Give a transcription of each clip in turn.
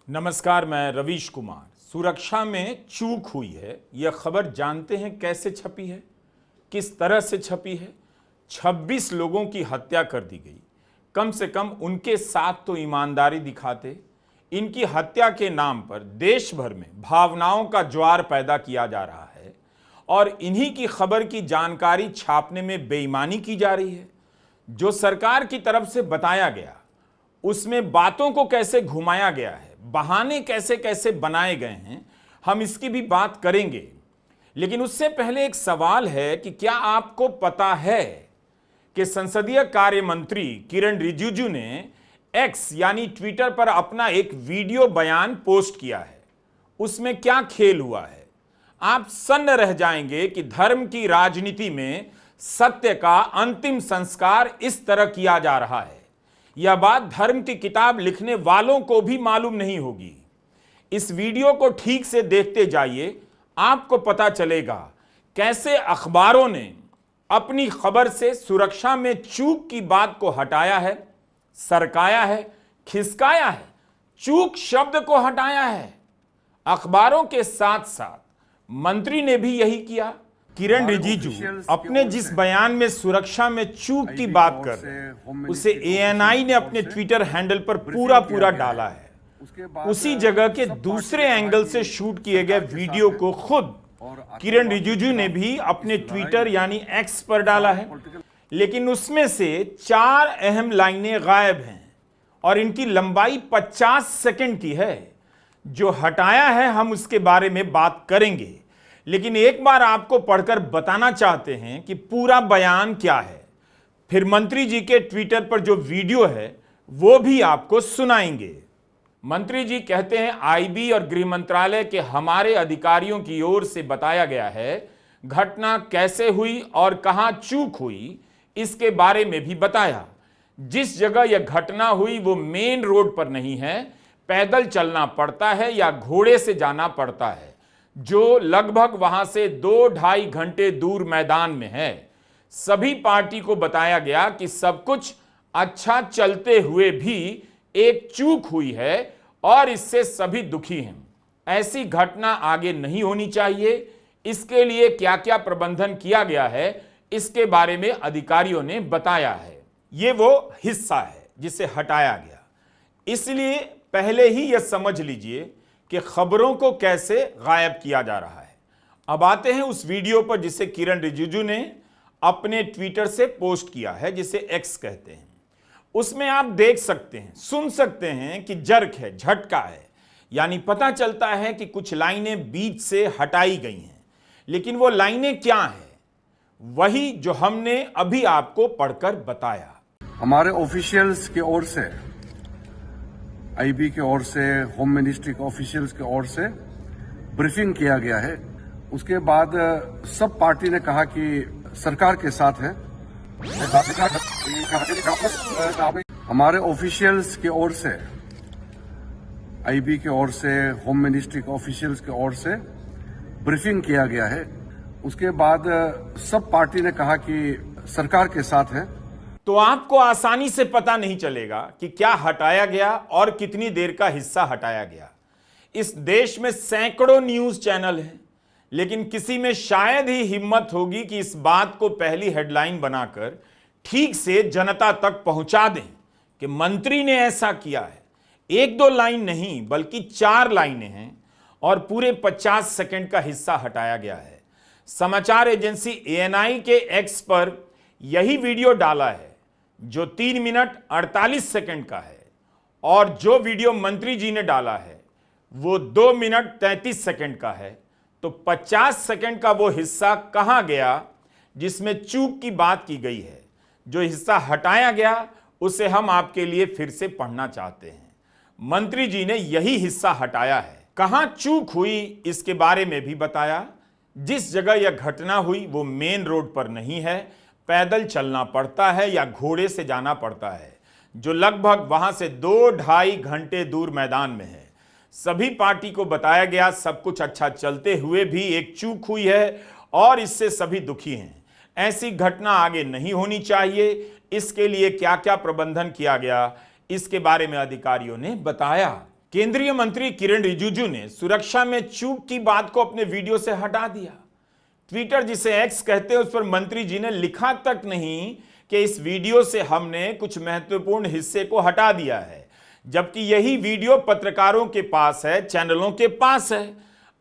नमस्कार, मैं रवीश कुमार। सुरक्षा में चूक हुई है, यह खबर जानते हैं कैसे छपी है, किस तरह से छपी है। 26 लोगों की हत्या कर दी गई। कम से कम उनके साथ तो ईमानदारी दिखाते। इनकी हत्या के नाम पर देश भर में भावनाओं का ज्वार पैदा किया जा रहा है और इन्हीं की खबर की जानकारी छापने में बेईमानी की जा रही है। जो सरकार की तरफ से बताया गया उसमें बातों को कैसे घुमाया गया है, बहाने कैसे कैसे बनाए गए हैं, हम इसकी भी बात करेंगे। लेकिन उससे पहले एक सवाल है कि क्या आपको पता है कि संसदीय कार्य मंत्री किरण रिजिजू ने एक्स यानी ट्विटर पर अपना एक वीडियो बयान पोस्ट किया है। उसमें क्या खेल हुआ है, आप सन्न रह जाएंगे कि धर्म की राजनीति में सत्य का अंतिम संस्कार इस तरह किया जा रहा है। यह बात धर्म की किताब लिखने वालों को भी मालूम नहीं होगी। इस वीडियो को ठीक से देखते जाइए, आपको पता चलेगा कैसे अखबारों ने अपनी खबर से सुरक्षा में चूक की बात को हटाया है, सरकाया है, खिसकाया है, चूक शब्द को हटाया है। अखबारों के साथ साथ मंत्री ने भी यही किया। किरण रिजिजू अपने जिस बयान में सुरक्षा में चूक की बात कर रहे हैं उसे एएनआई ने अपने ट्विटर हैंडल पर पूरा डाला है। उसी जगह के दूसरे एंगल से शूट किए गए वीडियो को खुद किरण रिजिजू ने भी अपने ट्विटर यानी एक्स पर डाला है। लेकिन उसमें से 4 अहम लाइनें गायब हैं और इनकी लंबाई 50 सेकंड की है। जो हटाया है हम उसके बारे में बात करेंगे, लेकिन एक बार आपको पढ़कर बताना चाहते हैं कि पूरा बयान क्या है। फिर मंत्री जी के ट्विटर पर जो वीडियो है वो भी आपको सुनाएंगे। मंत्री जी कहते हैं, आईबी और गृह मंत्रालय के हमारे अधिकारियों की ओर से बताया गया है घटना कैसे हुई और कहां चूक हुई इसके बारे में भी बताया। जिस जगह यह घटना हुई वो मेन रोड पर नहीं है, पैदल चलना पड़ता है या घोड़े से जाना पड़ता है, जो लगभग वहां से 2-2.5 घंटे दूर मैदान में है। सभी पार्टी को बताया गया कि सब कुछ अच्छा चलते हुए भी एक चूक हुई है और इससे सभी दुखी हैं। ऐसी घटना आगे नहीं होनी चाहिए। इसके लिए क्या क्या प्रबंधन किया गया है इसके बारे में अधिकारियों ने बताया है। ये वो हिस्सा है जिसे हटाया गया। इसलिए पहले ही यह समझ लीजिए कि खबरों को कैसे गायब किया जा रहा है। अब आते हैं उस वीडियो पर जिसे किरण रिजिजू ने अपने ट्विटर से पोस्ट किया है, जिसे एक्स कहते हैं। उसमें आप देख सकते हैं, सुन सकते हैं कि जर्क है, झटका है, यानी पता चलता है कि कुछ लाइनें बीच से हटाई गई हैं। लेकिन वो लाइनें क्या हैं? वही जो हमने अभी आपको पढ़कर बताया। हमारे ऑफिशियल्स की ओर से, आईबी की ओर से, होम मिनिस्ट्री के ऑफिशियल्स की ओर से ब्रीफिंग किया गया है। उसके बाद सब पार्टी ने कहा कि सरकार के साथ है। हमारे ऑफिशियल्स की ओर से, आईबी की ओर से, होम मिनिस्ट्री के ऑफिशियल्स की ओर से ब्रीफिंग किया गया है। उसके बाद सब पार्टी ने कहा कि सरकार के साथ है। तो आपको आसानी से पता नहीं चलेगा कि क्या हटाया गया और कितनी देर का हिस्सा हटाया गया। इस देश में सैकड़ों न्यूज चैनल हैं, लेकिन किसी में शायद ही हिम्मत होगी कि इस बात को पहली हेडलाइन बनाकर ठीक से जनता तक पहुंचा दें कि मंत्री ने ऐसा किया है। 1-2 लाइन नहीं बल्कि 4 लाइनें हैं और पूरे 50 सेकंड का हिस्सा हटाया गया है। समाचार एजेंसी एएनआई के एक्स पर यही वीडियो डाला है जो 3 मिनट 48 सेकंड का है, और जो वीडियो मंत्री जी ने डाला है वो 2 मिनट 33 सेकंड का है। तो 50 सेकंड का वो हिस्सा कहां गया जिसमें चूक की बात की गई है? जो हिस्सा हटाया गया उसे हम आपके लिए फिर से पढ़ना चाहते हैं। मंत्री जी ने यही हिस्सा हटाया है। कहां चूक हुई इसके बारे में भी बताया। जिस जगह यह घटना हुई वो मेन रोड पर नहीं है, पैदल चलना पड़ता है या घोड़े से जाना पड़ता है, जो लगभग वहां से 2-2.5 घंटे दूर मैदान में है। सभी पार्टी को बताया गया सब कुछ अच्छा चलते हुए भी एक चूक हुई है और इससे सभी दुखी हैं। ऐसी घटना आगे नहीं होनी चाहिए। इसके लिए क्या क्या प्रबंधन किया गया इसके बारे में अधिकारियों ने बताया। केंद्रीय मंत्री किरण रिजिजू ने सुरक्षा में चूक की बात को अपने वीडियो से हटा दिया। ट्विटर, जिसे एक्स कहते हैं, उस पर मंत्री जी ने लिखा तक नहीं कि इस वीडियो से हमने कुछ महत्वपूर्ण हिस्से को हटा दिया है, जबकि यही वीडियो पत्रकारों के पास है, चैनलों के पास है।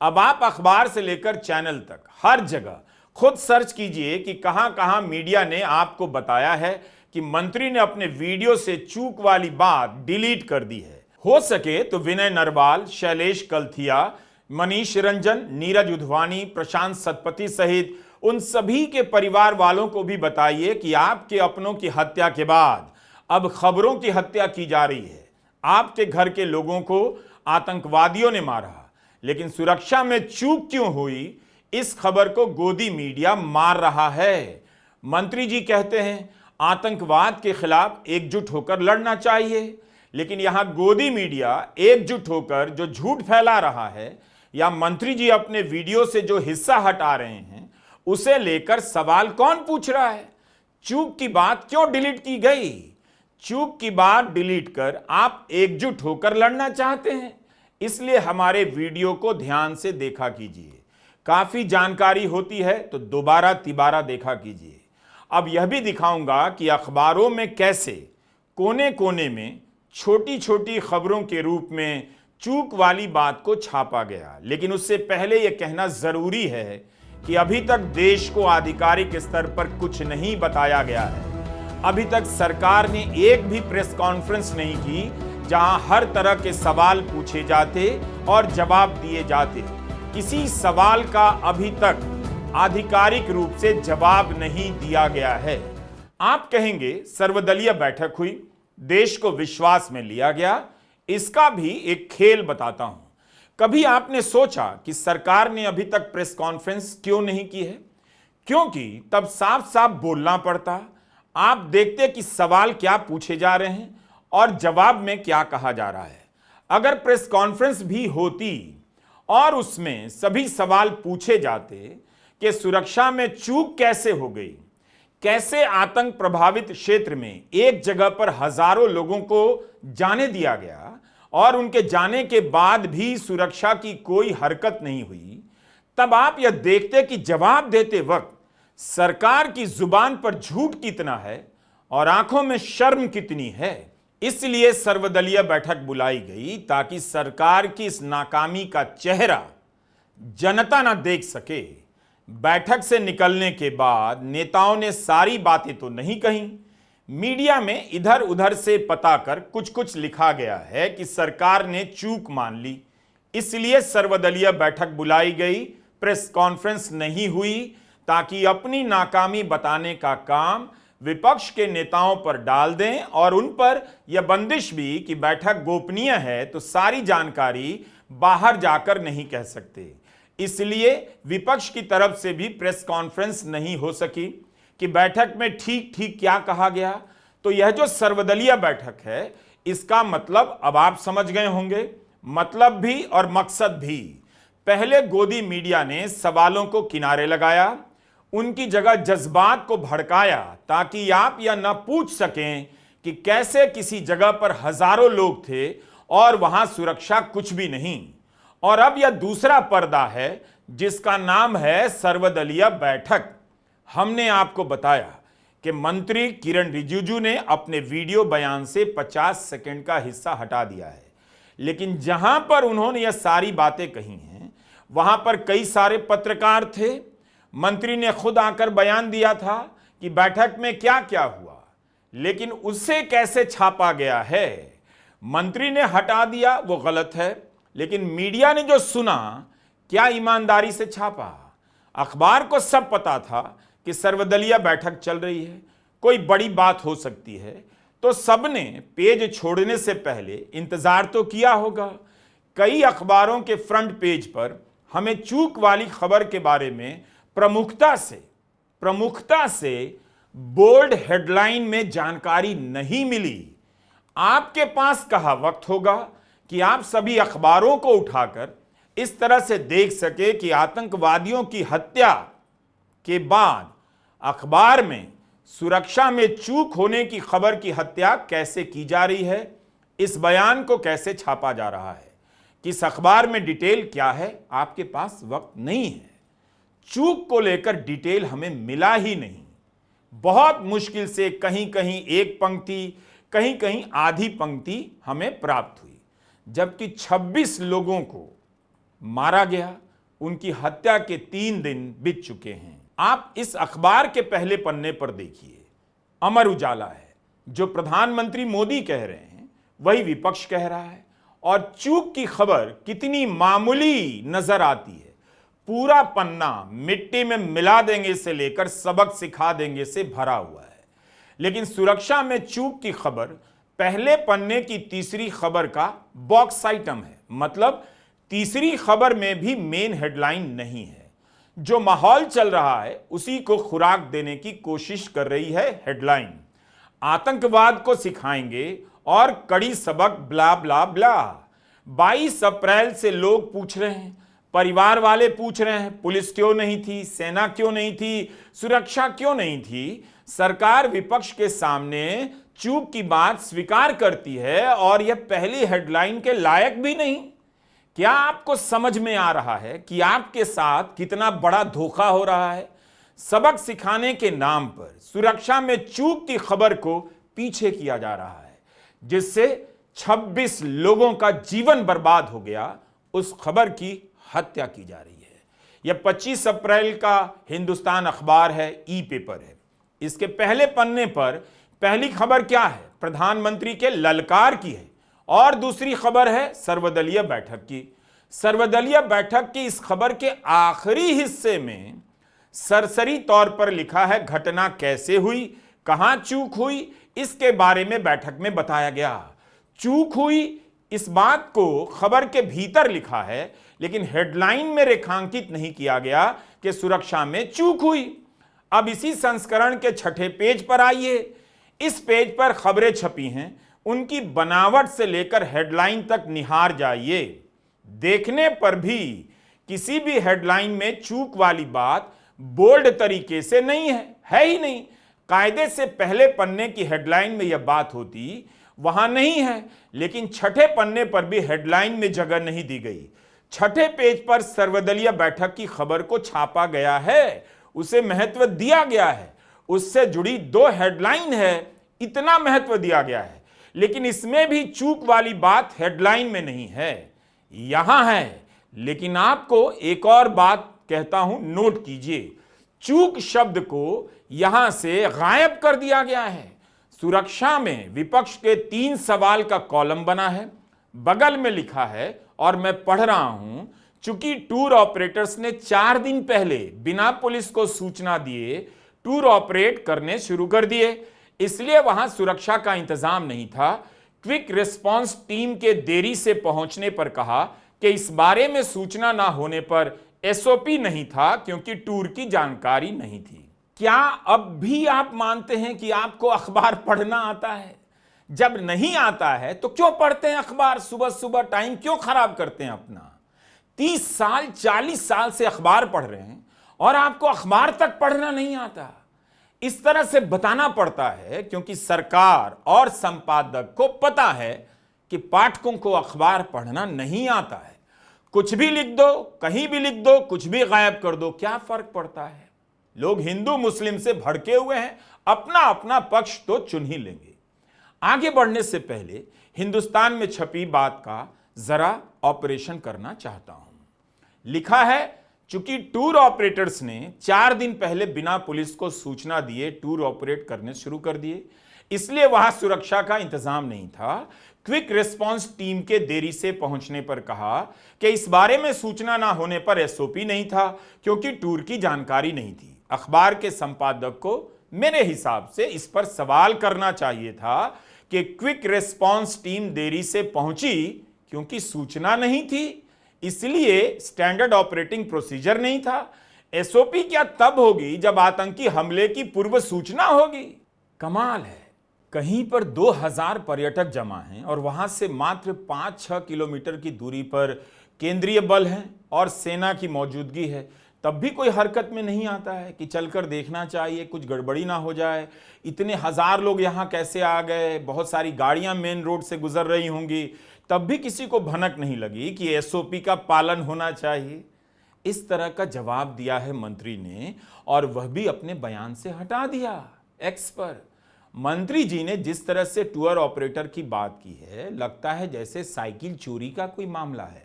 अब आप अखबार से लेकर चैनल तक हर जगह खुद सर्च कीजिए कि कहां कहां मीडिया ने आपको बताया है कि मंत्री ने अपने वीडियो से चूक वाली बात डिलीट कर दी है। हो सके तो विनय नरवाल, शैलेश कलथिया, मनीष रंजन, नीरज उधवानी, प्रशांत सतपथी सहित उन सभी के परिवार वालों को भी बताइए कि आपके अपनों की हत्या के बाद अब खबरों की हत्या की जा रही है। आपके घर के लोगों को आतंकवादियों ने मारा, लेकिन सुरक्षा में चूक क्यों हुई, इस खबर को गोदी मीडिया मार रहा है। मंत्री जी कहते हैं आतंकवाद के खिलाफ एकजुट होकर लड़ना चाहिए, लेकिन यहां गोदी मीडिया एकजुट होकर जो झूठ फैला रहा है या मंत्री जी अपने वीडियो से जो हिस्सा हटा रहे हैं उसे लेकर सवाल कौन पूछ रहा है? चूक की बात क्यों डिलीट की गई? चूक की बात डिलीट कर आप एकजुट होकर लड़ना चाहते हैं, इसलिए हमारे वीडियो को ध्यान से देखा कीजिए। काफी जानकारी होती है तो दोबारा तिबारा देखा कीजिए। अब यह भी दिखाऊंगा कि अखबारों में कैसे कोने कोने में छोटी छोटी खबरों के रूप में चूक वाली बात को छापा गया। लेकिन उससे पहले यह कहना जरूरी है कि अभी तक देश को आधिकारिक स्तर पर कुछ नहीं बताया गया है। अभी तक सरकार ने एक भी प्रेस कॉन्फ्रेंस नहीं की जहां हर तरह के सवाल पूछे जाते और जवाब दिए जाते। किसी सवाल का अभी तक आधिकारिक रूप से जवाब नहीं दिया गया है। आप कहेंगे सर्वदलीय बैठक हुई, देश को विश्वास में लिया गया। इसका भी एक खेल बताता हूं। कभी आपने सोचा कि सरकार ने अभी तक प्रेस कॉन्फ्रेंस क्यों नहीं की है? क्योंकि तब साफ साफ बोलना पड़ता। आप देखते कि सवाल क्या पूछे जा रहे हैं और जवाब में क्या कहा जा रहा है। अगर प्रेस कॉन्फ्रेंस भी होती और उसमें सभी सवाल पूछे जाते कि सुरक्षा में चूक कैसे हो गई, कैसे आतंक प्रभावित क्षेत्र में एक जगह पर हजारों लोगों को जाने दिया गया और उनके जाने के बाद भी सुरक्षा की कोई हरकत नहीं हुई, तब आप यह देखते कि जवाब देते वक्त सरकार की जुबान पर झूठ कितना है और आंखों में शर्म कितनी है। इसलिए सर्वदलीय बैठक बुलाई गई ताकि सरकार की इस नाकामी का चेहरा जनता ना देख सके। बैठक से निकलने के बाद नेताओं ने सारी बातें तो नहीं कही। मीडिया में इधर उधर से पता कर कुछ कुछ लिखा गया है कि सरकार ने चूक मान ली, इसलिए सर्वदलीय बैठक बुलाई गई, प्रेस कॉन्फ्रेंस नहीं हुई, ताकि अपनी नाकामी बताने का काम विपक्ष के नेताओं पर डाल दें और उन पर यह बंदिश भी कि बैठक गोपनीय है तो सारी जानकारी बाहर जाकर नहीं कह सकते। इसलिए विपक्ष की तरफ से भी प्रेस कॉन्फ्रेंस नहीं हो सकी कि बैठक में ठीक ठीक क्या कहा गया। तो यह जो सर्वदलीय बैठक है, इसका मतलब अब आप समझ गए होंगे, मतलब भी और मकसद भी। पहले गोदी मीडिया ने सवालों को किनारे लगाया, उनकी जगह जज्बात को भड़काया ताकि आप यह न पूछ सकें कि कैसे किसी जगह पर हजारों लोग थे और वहां सुरक्षा कुछ भी नहीं। और अब यह दूसरा पर्दा है जिसका नाम है सर्वदलीय बैठक। हमने आपको बताया कि मंत्री किरण रिजिजू ने अपने वीडियो बयान से 50 सेकंड का हिस्सा हटा दिया है, लेकिन जहां पर उन्होंने यह सारी बातें कही हैं वहां पर कई सारे पत्रकार थे। मंत्री ने खुद आकर बयान दिया था कि बैठक में क्या क्या हुआ, लेकिन उससे कैसे छापा गया है। मंत्री ने हटा दिया वो गलत है, लेकिन मीडिया ने जो सुना क्या ईमानदारी से छापा। अखबार को सब पता था कि सर्वदलीय बैठक चल रही है, कोई बड़ी बात हो सकती है, तो सबने पेज छोड़ने से पहले इंतजार तो किया होगा। कई अखबारों के फ्रंट पेज पर हमें चूक वाली खबर के बारे में प्रमुखता से बोल्ड हेडलाइन में जानकारी नहीं मिली। आपके पास कहां वक्त होगा कि आप सभी अखबारों को उठाकर इस तरह से देख सके कि आतंकवादियों की हत्या के बाद अखबार में सुरक्षा में चूक होने की खबर की हत्या कैसे की जा रही है। इस बयान को कैसे छापा जा रहा है, किस अखबार में डिटेल क्या है, आपके पास वक्त नहीं है। चूक को लेकर डिटेल हमें मिला ही नहीं। बहुत मुश्किल से कहीं कहीं एक पंक्ति, कहीं कहीं आधी पंक्ति हमें प्राप्त हुई। जबकि 26 लोगों को मारा गया, उनकी हत्या के 3 दिन बीत चुके हैं। आप इस अखबार के पहले पन्ने पर देखिए, अमर उजाला है। जो प्रधानमंत्री मोदी कह रहे हैं वही विपक्ष कह रहा है, और चूक की खबर कितनी मामूली नजर आती है। पूरा पन्ना मिट्टी में मिला देंगे से लेकर सबक सिखा देंगे से भरा हुआ है। लेकिन सुरक्षा में चूक की खबर पहले पन्ने की तीसरी खबर का बॉक्स आइटम है। मतलब तीसरी खबर में भी मेन हेडलाइन नहीं है। जो माहौल चल रहा है उसी को खुराक देने की कोशिश कर रही है हेडलाइन। आतंकवाद को सिखाएंगे और कड़ी सबक ब्ला ब्ला ब्ला। 22 अप्रैल से लोग पूछ रहे हैं, परिवार वाले पूछ रहे हैं, पुलिस क्यों नहीं थी, सेना क्यों नहीं थी, सुरक्षा क्यों नहीं थी। सरकार विपक्ष के सामने चूक की बात स्वीकार करती है और यह पहली हेडलाइन के लायक भी नहीं। क्या आपको समझ में आ रहा है कि आपके साथ कितना बड़ा धोखा हो रहा है? सबक सिखाने के नाम पर सुरक्षा में चूक की खबर को पीछे किया जा रहा है, जिससे 26 लोगों का जीवन बर्बाद हो गया। उस खबर की हत्या की जा रही है। यह 25 अप्रैल का हिंदुस्तान अखबार है, ई पेपर है। इसके पहले पन्ने पर पहली खबर क्या है? प्रधानमंत्री के ललकार की है, और दूसरी खबर है सर्वदलीय बैठक की। सर्वदलीय बैठक की इस खबर के आखिरी हिस्से में सरसरी तौर पर लिखा है घटना कैसे हुई, कहां चूक हुई, इसके बारे में बैठक में बताया गया। चूक हुई इस बात को खबर के भीतर लिखा है, लेकिन हेडलाइन में रेखांकित नहीं किया गया कि सुरक्षा में चूक हुई। अब इसी संस्करण के 6ठे पेज पर आइए। इस पेज पर खबरें छपी हैं, उनकी बनावट से लेकर हेडलाइन तक निहार जाइए। देखने पर भी किसी भी हेडलाइन में चूक वाली बात बोल्ड तरीके से नहीं है ही नहीं। कायदे से पहले पन्ने की हेडलाइन में यह बात होती, वहां नहीं है। लेकिन 6ठे पन्ने पर भी हेडलाइन में जगह नहीं दी गई। 6ठे पेज पर सर्वदलीय बैठक की खबर को छापा गया है, उसे महत्व दिया गया है, उससे जुड़ी 2 हेडलाइन है, इतना महत्व दिया गया है। लेकिन इसमें भी चूक वाली बात हेडलाइन में नहीं है, यहां है। लेकिन आपको एक और बात कहता हूं, नोट कीजिए। चूक शब्द को यहां से गायब कर दिया गया है। सुरक्षा में विपक्ष के 3 सवाल का कॉलम बना है, बगल में लिखा है, और मैं पढ़ रहा हूं, चूंकि टूर ऑपरेटर्स ने 4 दिन पहले बिना पुलिस को सूचना दिए टूर ऑपरेट करने शुरू कर दिए, इसलिए वहां सुरक्षा का इंतजाम नहीं था। क्विक रिस्पांस टीम के देरी से पहुंचने पर कहा कि इस बारे में सूचना ना होने पर एसओपी नहीं था, क्योंकि टूर की जानकारी नहीं थी। क्या अब भी आप मानते हैं कि आपको अखबार पढ़ना आता है? जब नहीं आता है तो क्यों पढ़ते हैं अखबार? सुबह सुबह टाइम क्यों खराब करते हैं अपना? 30 साल 40 साल से अखबार पढ़ रहे हैं और आपको अखबार तक पढ़ना नहीं आता। इस तरह से बताना पड़ता है क्योंकि सरकार और संपादक को पता है कि पाठकों को अखबार पढ़ना नहीं आता है। कुछ भी लिख दो, कहीं भी लिख दो, कुछ भी गायब कर दो, क्या फर्क पड़ता है? लोग हिंदू मुस्लिम से भड़के हुए हैं, अपना अपना पक्ष तो चुन ही लेंगे। आगे बढ़ने से पहले हिंदुस्तान में छपी बात का जरा ऑपरेशन करना चाहता हूं। लिखा है, चूंकि टूर ऑपरेटर्स ने 4 दिन पहले बिना पुलिस को सूचना दिए टूर ऑपरेट करने शुरू कर दिए, इसलिए वहां सुरक्षा का इंतजाम नहीं था। क्विक रिस्पांस टीम के देरी से पहुंचने पर कहा कि इस बारे में सूचना ना होने पर एसओपी नहीं था, क्योंकि टूर की जानकारी नहीं थी। अखबार के संपादक को मेरे हिसाब से इस पर सवाल करना चाहिए था कि क्विक रिस्पांस टीम देरी से पहुंची क्योंकि सूचना नहीं थी, इसलिए स्टैंडर्ड ऑपरेटिंग प्रोसीजर नहीं था। एसओपी क्या तब होगी जब आतंकी हमले की पूर्व सूचना होगी? कमाल है, कहीं पर 2000 पर्यटक जमा हैं और वहां से मात्र 5-6 किलोमीटर की दूरी पर केंद्रीय बल हैं और सेना की मौजूदगी है, तब भी कोई हरकत में नहीं आता है कि चलकर देखना चाहिए, कुछ गड़बड़ी ना हो जाए। इतने हजार लोग यहाँ कैसे आ गए, बहुत सारी गाड़ियां मेन रोड से गुजर रही होंगी, तब भी किसी को भनक नहीं लगी कि एसओपी का पालन होना चाहिए। इस तरह का जवाब दिया है मंत्री ने, और वह भी अपने बयान से हटा दिया एक्स पर। मंत्री जी ने जिस तरह से टूर ऑपरेटर की बात की है, लगता है जैसे साइकिल चोरी का कोई मामला है।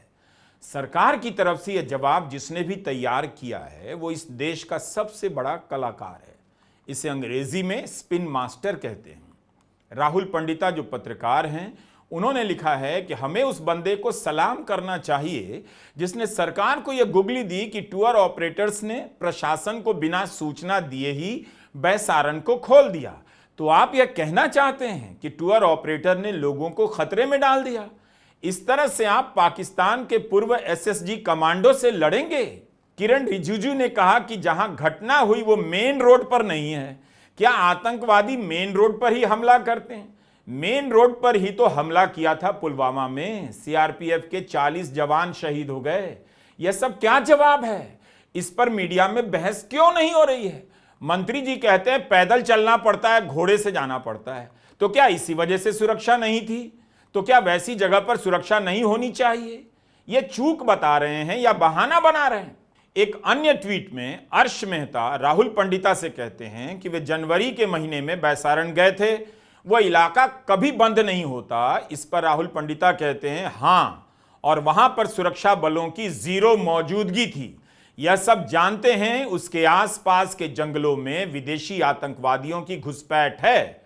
सरकार की तरफ से यह जवाब जिसने भी तैयार किया है वो इस देश का सबसे बड़ा कलाकार है। इसे अंग्रेजी में स्पिन मास्टर कहते हैं। राहुल पंडिता जो पत्रकार हैं, उन्होंने लिखा है कि हमें उस बंदे को सलाम करना चाहिए जिसने सरकार को यह गुगली दी कि टूर ऑपरेटर्स ने प्रशासन को बिना सूचना दिए ही बैसारन को खोल दिया। तो आप यह कहना चाहते हैं कि टूर ऑपरेटर ने लोगों को खतरे में डाल दिया? इस तरह से आप पाकिस्तान के पूर्व एसएसजी कमांडो से लड़ेंगे? किरण रिजिजू ने कहा कि जहां घटना हुई वो मेन रोड पर नहीं है। क्या आतंकवादी मेन रोड पर ही हमला करते हैं? मेन रोड पर ही तो हमला किया था पुलवामा में, सीआरपीएफ के 40 जवान शहीद हो गए। यह सब क्या जवाब है? इस पर मीडिया में बहस क्यों नहीं हो रही है? मंत्री जी कहते हैं पैदल चलना पड़ता है, घोड़े से जाना पड़ता है। तो क्या इसी वजह से सुरक्षा नहीं थी? तो क्या वैसी जगह पर सुरक्षा नहीं होनी चाहिए? ये चूक बता रहे हैं या बहाना बना रहे हैं? एक अन्य ट्वीट में अर्श मेहता राहुल पंडिता से कहते हैं कि वे जनवरी के महीने में बैसारन गए थे, वह इलाका कभी बंद नहीं होता। इस पर राहुल पंडिता कहते हैं हां, और वहां पर सुरक्षा बलों की जीरो मौजूदगी थी। यह सब जानते हैं उसके आसपास के जंगलों में विदेशी आतंकवादियों की घुसपैठ है।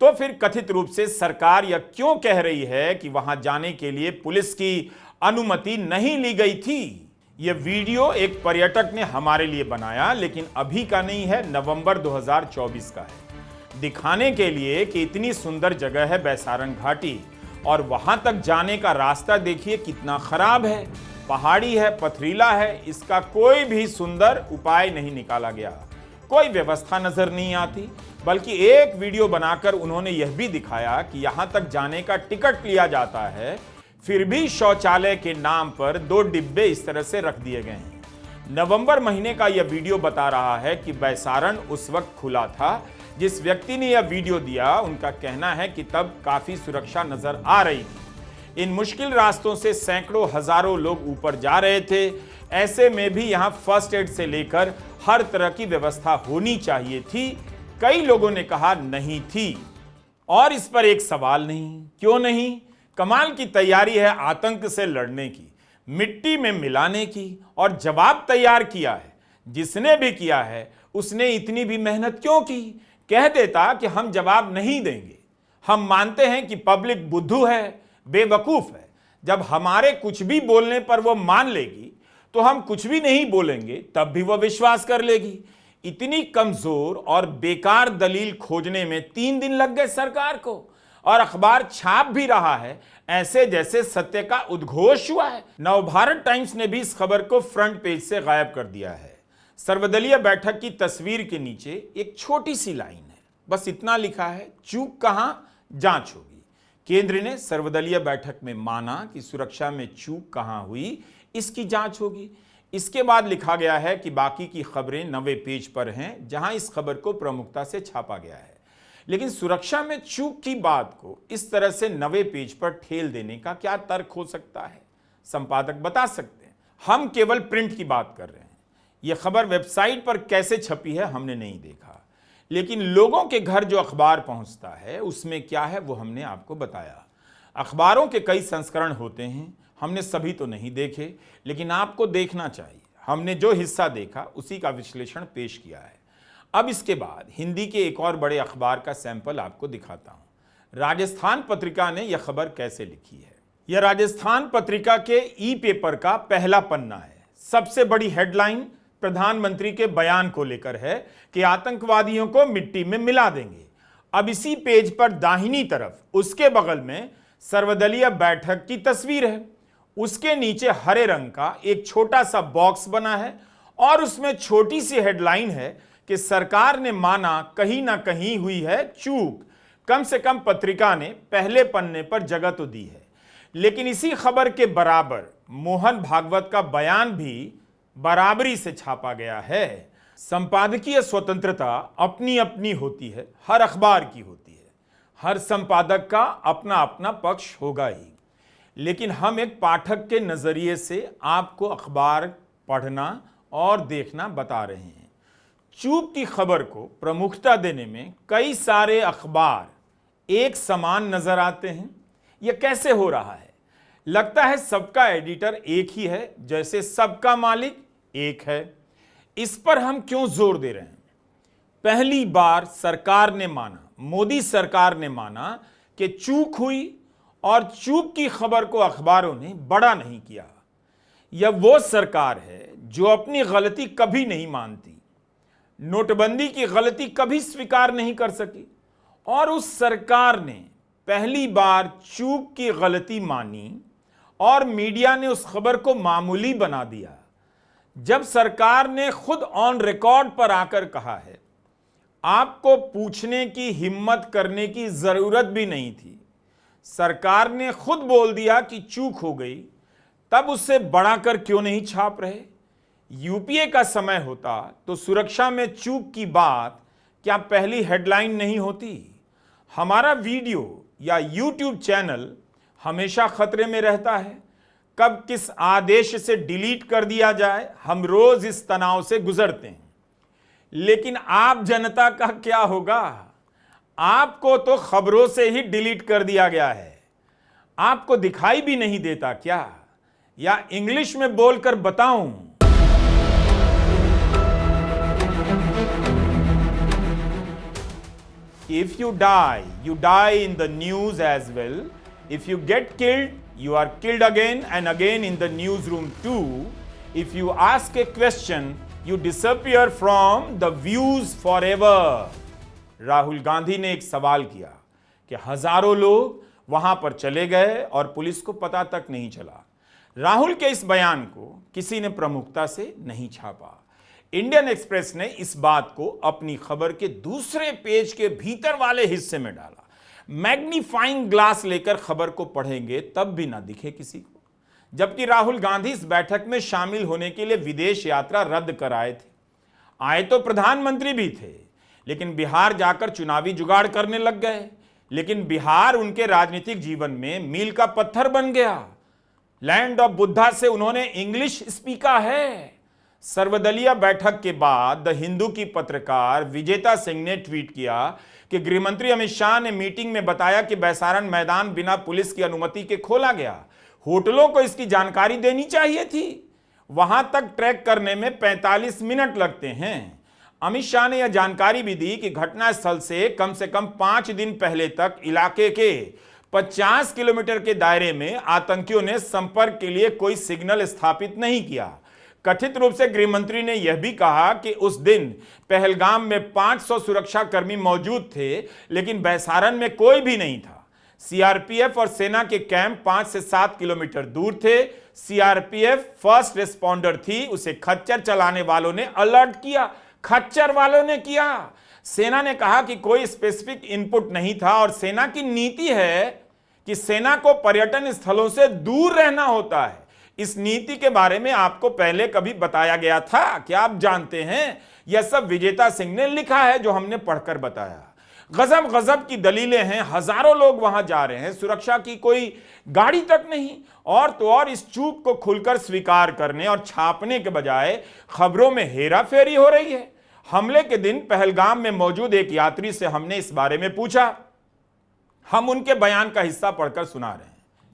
तो फिर कथित रूप से सरकार यह क्यों कह रही है कि वहां जाने के लिए पुलिस की अनुमति नहीं ली गई थी? यह वीडियो एक पर्यटक ने हमारे लिए बनाया, लेकिन अभी का नहीं है, नवंबर 2024 का है, दिखाने के लिए कि इतनी सुंदर जगह है बैसारन घाटी, और वहां तक जाने का रास्ता देखिए कितना खराब है, पहाड़ी है, पथरीला है। इसका कोई भी सुंदर उपाय नहीं निकाला गया, कोई व्यवस्था नजर नहीं आती। बल्कि एक वीडियो बनाकर उन्होंने यह भी दिखाया कि यहां तक जाने का टिकट लिया जाता है, फिर भी शौचालय के नाम पर 2 डिब्बे इस तरह से रख दिए गए हैं। नवंबर महीने का यह वीडियो बता रहा है कि बैसारन उस वक्त खुला था। जिस व्यक्ति ने यह वीडियो दिया, उनका कहना है कि तब काफी सुरक्षा नजर आ रही थी। इन मुश्किल रास्तों से सैकड़ों हजारों लोग ऊपर जा रहे थे। ऐसे में भी यहां फर्स्ट एड से लेकर हर तरह की व्यवस्था होनी चाहिए थी। कई लोगों ने कहा नहीं थी, और इस पर एक सवाल नहीं, क्यों नहीं? कमाल की तैयारी है आतंक से लड़ने की, मिट्टी में मिलाने की, और जवाब तैयार किया है। जिसने भी किया है उसने इतनी भी मेहनत क्यों की? कह देता कि हम जवाब नहीं देंगे, हम मानते हैं कि पब्लिक बुद्धू है, बेवकूफ है। जब हमारे कुछ भी बोलने पर वो मान लेगी तो हम कुछ भी नहीं बोलेंगे तब भी वो विश्वास कर लेगी। इतनी कमजोर और बेकार दलील खोजने में 3 दिन लग गए सरकार को, और अखबार छाप भी रहा है ऐसे जैसे सत्य का उद्घोष हुआ है। नवभारत टाइम्स ने भी इस खबर को फ्रंट पेज से गायब कर दिया है। सर्वदलीय बैठक की तस्वीर के नीचे एक छोटी सी लाइन है, बस इतना लिखा है, चूक कहां, जांच होगी। केंद्र ने सर्वदलीय बैठक में माना कि सुरक्षा में चूक कहां हुई, इसकी जांच होगी। इसके बाद लिखा गया है कि बाकी की खबरें 9वें पेज पर हैं, जहां इस खबर को प्रमुखता से छापा गया है। लेकिन सुरक्षा में चूक की बात को इस तरह से 9वें पेज पर ठेल देने का क्या तर्क हो सकता है? संपादक बता सकते हैं। हम केवल प्रिंट की बात कर रहे हैं। यह खबर वेबसाइट पर कैसे छपी है हमने नहीं देखा, लेकिन लोगों के घर जो अखबार पहुंचता है उसमें क्या है वो हमने आपको बताया। अखबारों के कई संस्करण होते हैं, हमने सभी तो नहीं देखे, लेकिन आपको देखना चाहिए। हमने जो हिस्सा देखा उसी का विश्लेषण पेश किया है। अब इसके बाद हिंदी के एक और बड़े अखबार का सैंपल आपको दिखाता हूं। राजस्थान पत्रिका ने यह खबर कैसे लिखी है। यह राजस्थान पत्रिका के ई पेपर का पहला पन्ना है। सबसे बड़ी हेडलाइन प्रधानमंत्री के बयान को लेकर है कि आतंकवादियों को मिट्टी में मिला देंगे। अब इसी पेज पर दाहिनी तरफ उसके बगल में सर्वदलीय बैठक की तस्वीर है। उसके नीचे हरे रंग का एक छोटा सा बॉक्स बना है और उसमें छोटी सी हेडलाइन है कि सरकार ने माना कहीं ना कहीं हुई है चूक। कम से कम पत्रिका ने पहले पन्ने पर जगह तो दी है। लेकिन इसी खबर के बराबर मोहन भागवत का बयान भी बराबरी से छापा गया है। संपादकीय स्वतंत्रता अपनी अपनी होती है, हर अखबार की होती है, हर संपादक का अपना अपना पक्ष होगा ही, लेकिन हम एक पाठक के नजरिए से आपको अखबार पढ़ना और देखना बता रहे हैं। चूक की खबर को प्रमुखता देने में कई सारे अखबार एक समान नजर आते हैं। यह कैसे हो रहा है? लगता है सबका एडिटर एक ही है, जैसे सबका मालिक एक है। इस पर हम क्यों जोर दे रहे हैं? पहली बार सरकार ने माना, मोदी सरकार ने माना कि चूक हुई और चूक की खबर को अखबारों ने बड़ा नहीं किया। यह वो सरकार है जो अपनी गलती कभी नहीं मानती, नोटबंदी की गलती कभी स्वीकार नहीं कर सकी, और उस सरकार ने पहली बार चूक की गलती मानी और मीडिया ने उस खबर को मामूली बना दिया। जब सरकार ने खुद ऑन रिकॉर्ड पर आकर कहा है, आपको पूछने की हिम्मत करने की जरूरत भी नहीं थी, सरकार ने खुद बोल दिया कि चूक हो गई, तब उससे बढ़ाकर क्यों नहीं छाप रहे? यूपीए का समय होता तो सुरक्षा में चूक की बात क्या पहली हेडलाइन नहीं होती? हमारा वीडियो या यूट्यूब चैनल हमेशा खतरे में रहता है, कब किस आदेश से डिलीट कर दिया जाए, हम रोज इस तनाव से गुजरते हैं। लेकिन आप जनता का क्या होगा? आपको तो खबरों से ही डिलीट कर दिया गया है, आपको दिखाई भी नहीं देता क्या? या इंग्लिश में बोलकर बताऊं, if you die in the news as well. If you get killed, you are killed again and again in the newsroom too. If you ask a question, you disappear from the views forever. Rahul Gandhi ने एक सवाल किया कि हजारों लोग वहां पर चले गए और पुलिस को पता तक नहीं चला। राहुल के इस बयान को किसी ने प्रमुखता से नहीं छापा। इंडियन एक्सप्रेस ने इस बात को अपनी खबर के दूसरे पेज के भीतर वाले हिस्से में डाला। मैग्नीफाइंग ग्लास लेकर खबर को पढ़ेंगे तब भी ना दिखे किसी को। जबकि राहुल गांधी इस बैठक में शामिल होने के लिए विदेश यात्रा रद्द कराए थे। आए तो प्रधानमंत्री भी थे, लेकिन बिहार जाकर चुनावी जुगाड़ करने लग गए। लेकिन बिहार उनके राजनीतिक जीवन में मील का पत्थर बन गया। लैंड ऑफ बुद्धा से उन्होंने इंग्लिश स्पीका है। सर्वदलीय बैठक के बाद द हिंदू की पत्रकार विजेता सिंह ने ट्वीट किया कि गृहमंत्री अमित शाह ने मीटिंग में बताया कि बैसारन मैदान बिना पुलिस की अनुमति के खोला गया। होटलों को इसकी जानकारी देनी चाहिए थी। वहां तक ट्रैक करने में 45 मिनट लगते हैं। अमित शाह ने यह जानकारी भी दी कि घटनास्थल से कम 5 दिन पहले तक इलाके के 50 किलोमीटर के दायरे में आतंकियों ने संपर्क के लिए कोई सिग्नल स्थापित नहीं किया। कथित रूप से गृहमंत्री ने यह भी कहा कि उस दिन पहलगाम में 500 सुरक्षा कर्मी मौजूद थे, लेकिन बैसारन में कोई भी नहीं था। सीआरपीएफ और सेना के कैंप 5 से 7 किलोमीटर दूर थे। सीआरपीएफ फर्स्ट रिस्पॉन्डर थी, उसे खच्चर चलाने वालों ने अलर्ट किया। खच्चर वालों ने किया। सेना ने कहा कि कोई स्पेसिफिक इनपुट नहीं था और सेना की नीति है कि सेना को पर्यटन स्थलों से दूर रहना होता है। इस नीति के बारे में आपको पहले कभी बताया गया था? क्या आप जानते हैं? यह सब विजेता सिंह ने लिखा है जो हमने पढ़कर बताया। गजब गजब की दलीलें हैं। हजारों लोग वहां जा रहे हैं, सुरक्षा की कोई गाड़ी तक नहीं। और तो और इस चूक को खुलकर स्वीकार करने और छापने के बजाय खबरों में हेरा फेरी हो रही है। हमले के दिन पहलगाम में मौजूद एक यात्री से हमने इस बारे में पूछा। हम उनके बयान का हिस्सा पढ़कर सुना रहे हैं।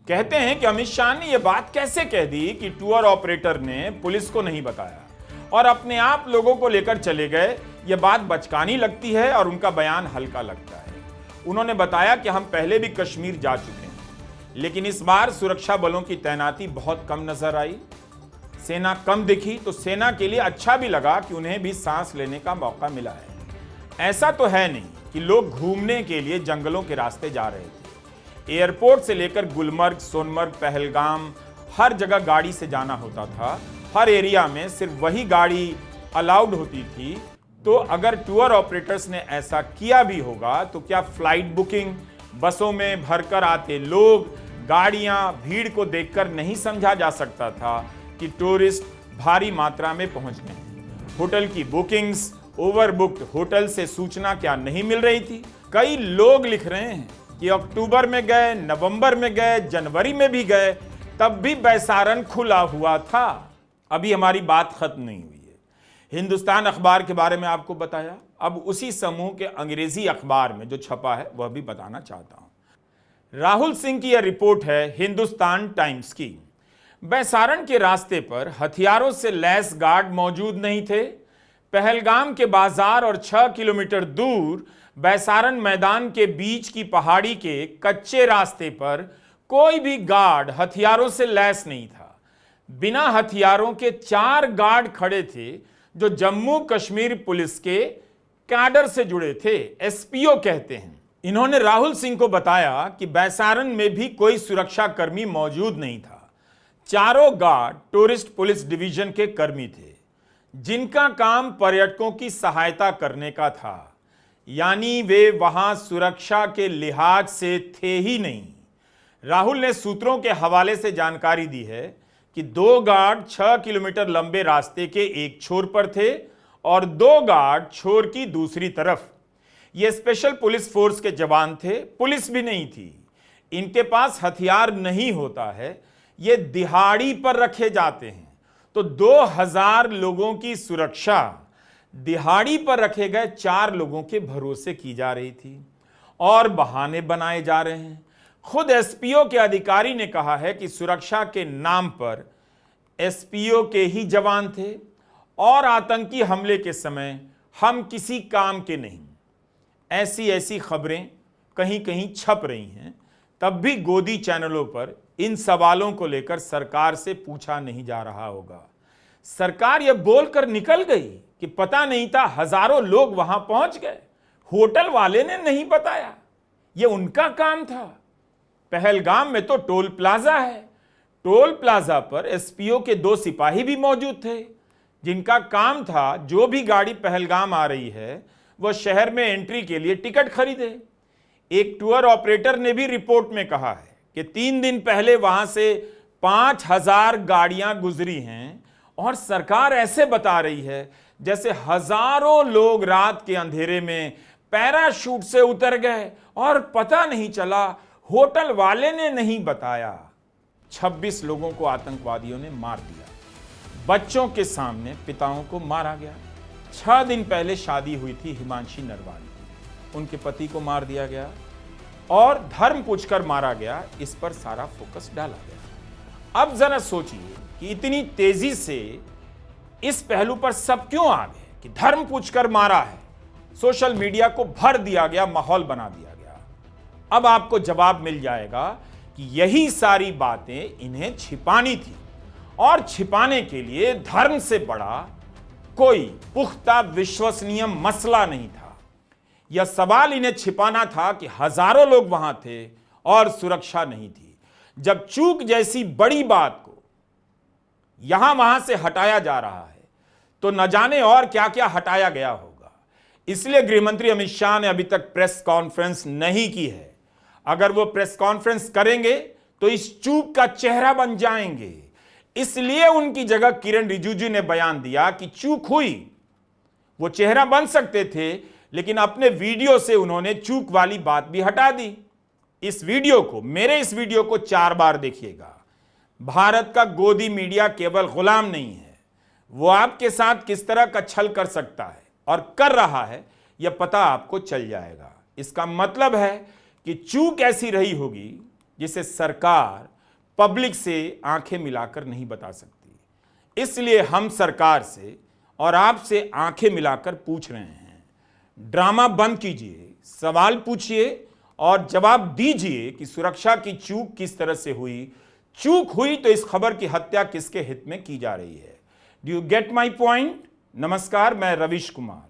कहते हैं कि अमित शाह ने यह बात कैसे कह दी कि टूर ऑपरेटर ने पुलिस को नहीं बताया और अपने आप लोगों को लेकर चले गए। यह बात बचकानी लगती है और उनका बयान हल्का लगता है। उन्होंने बताया कि हम पहले भी कश्मीर जा चुके हैं, लेकिन इस बार सुरक्षा बलों की तैनाती बहुत कम नजर आई। सेना कम दिखी तो सेना के लिए अच्छा भी लगा कि उन्हें भी सांस लेने का मौका मिला है। ऐसा तो है नहीं कि लोग घूमने के लिए जंगलों के रास्ते जा रहे थे। एयरपोर्ट से लेकर गुलमर्ग, सोनमर्ग, पहलगाम हर जगह गाड़ी से जाना होता था। हर एरिया में सिर्फ वही गाड़ी अलाउड होती थी। तो अगर टूर ऑपरेटर्स ने ऐसा किया भी होगा तो क्या फ्लाइट बुकिंग, बसों में भरकर आते लोग, गाड़ियां, भीड़ को देखकर नहीं समझा जा सकता था कि टूरिस्ट भारी मात्रा में पहुंच गए हैं। होटल की बुकिंग्स, ओवरबुक्ड होटल से सूचना क्या नहीं मिल रही थी? कई लोग लिख रहे हैं कि अक्टूबर में गए, नवंबर में गए, जनवरी में भी गए, तब भी बैसारन खुला हुआ था। अभी हमारी बात खत्म नहीं हुई है। हिंदुस्तान अखबार के बारे में आपको बताया, अब उसी समूह के अंग्रेजी अखबार में जो छपा है वह भी बताना चाहता हूं। राहुल सिंह की यह रिपोर्ट है हिंदुस्तान टाइम्स की। बैसारन के रास्ते पर हथियारों से लैस गार्ड मौजूद नहीं थे। पहलगाम के बाजार और 6 किलोमीटर दूर बैसारन मैदान के बीच की पहाड़ी के कच्चे रास्ते पर कोई भी गार्ड हथियारों से लैस नहीं था। बिना हथियारों के 4 गार्ड खड़े थे जो जम्मू कश्मीर पुलिस के कैडर से जुड़े थे, एसपीओ कहते हैं। इन्होंने राहुल सिंह को बताया कि बैसारन में भी कोई सुरक्षा कर्मी मौजूद नहीं था। चारों गार्ड टूरिस्ट पुलिस डिवीजन के कर्मी थे जिनका काम पर्यटकों की सहायता करने का था, यानी वे वहां सुरक्षा के लिहाज से थे ही नहीं। राहुल ने सूत्रों के हवाले से जानकारी दी है कि 2 गार्ड 6 किलोमीटर लंबे रास्ते के एक छोर पर थे और 2 गार्ड छोर की दूसरी तरफ। ये स्पेशल पुलिस फोर्स के जवान थे, पुलिस भी नहीं थी। इनके पास हथियार नहीं होता है, ये दिहाड़ी पर रखे जाते हैं। तो 2000 लोगों की सुरक्षा दिहाड़ी पर रखे गए 4 लोगों के भरोसे की जा रही थी और बहाने बनाए जा रहे हैं। खुद एसपीओ के अधिकारी ने कहा है कि सुरक्षा के नाम पर एसपीओ के ही जवान थे और आतंकी हमले के समय हम किसी काम के नहीं। ऐसी खबरें कहीं कहीं छप रही हैं, तब भी गोदी चैनलों पर इन सवालों को लेकर सरकार से पूछा नहीं जा रहा होगा। सरकार यह बोलकर निकल गई कि पता नहीं था, हजारों लोग वहां पहुंच गए, होटल वाले ने नहीं बताया, यह उनका काम था। पहलगाम में तो टोल प्लाजा है, टोल प्लाजा पर एसपीओ के 2 सिपाही भी मौजूद थे जिनका काम था जो भी गाड़ी पहलगाम आ रही है वह शहर में एंट्री के लिए टिकट खरीदे। एक टूर ऑपरेटर ने भी रिपोर्ट में कहा है कि 3 दिन पहले वहां से 5000 गाड़ियां गुजरी हैं और सरकार ऐसे बता रही है जैसे हजारों लोग रात के अंधेरे में पैराशूट से उतर गए और पता नहीं चला, होटल वाले ने नहीं बताया। 26 लोगों को आतंकवादियों ने मार दिया। बच्चों के सामने पिताओं को मारा गया। 6 दिन पहले शादी हुई थी हिमांशी नरवाल की, उनके पति को मार दिया गया और धर्म पूछकर मारा गया। इस पर सारा फोकस डाला गया। अब जरा सोचिए कि इतनी तेजी से इस पहलू पर सब क्यों आ गए कि धर्म पूछकर मारा है। सोशल मीडिया को भर दिया गया, माहौल बना दिया गया। अब आपको जवाब मिल जाएगा कि यही सारी बातें इन्हें छिपानी थी और छिपाने के लिए धर्म से बड़ा कोई पुख्ता विश्वसनीय मसला नहीं था। यह सवाल इन्हें छिपाना था कि हजारों लोग वहां थे और सुरक्षा नहीं थी। जब चूक जैसी बड़ी बात को यहां वहां से हटाया जा रहा है तो न जाने और क्या क्या हटाया गया होगा। इसलिए गृहमंत्री अमित शाह ने अभी तक प्रेस कॉन्फ्रेंस नहीं की है। अगर वो प्रेस कॉन्फ्रेंस करेंगे तो इस चूक का चेहरा बन जाएंगे। इसलिए उनकी जगह किरण रिजिजू ने बयान दिया कि चूक हुई। वो चेहरा बन सकते थे, लेकिन अपने वीडियो से उन्होंने चूक वाली बात भी हटा दी। इस वीडियो को, मेरे इस वीडियो को 4 बार देखिएगा। भारत का गोदी मीडिया केवल गुलाम नहीं है, वो आपके साथ किस तरह का छल कर सकता है और कर रहा है यह पता आपको चल जाएगा। इसका मतलब है कि चूक ऐसी रही होगी जिसे सरकार पब्लिक से आंखें मिलाकर नहीं बता सकती। इसलिए हम सरकार से और आपसे आंखें मिलाकर पूछ रहे हैं, ड्रामा बंद कीजिए, सवाल पूछिए और जवाब दीजिए कि सुरक्षा की चूक किस तरह से हुई। चूक हुई तो इस खबर की हत्या किसके हित में की जा रही है। Do you get my point? नमस्कार, मैं रविश कुमार।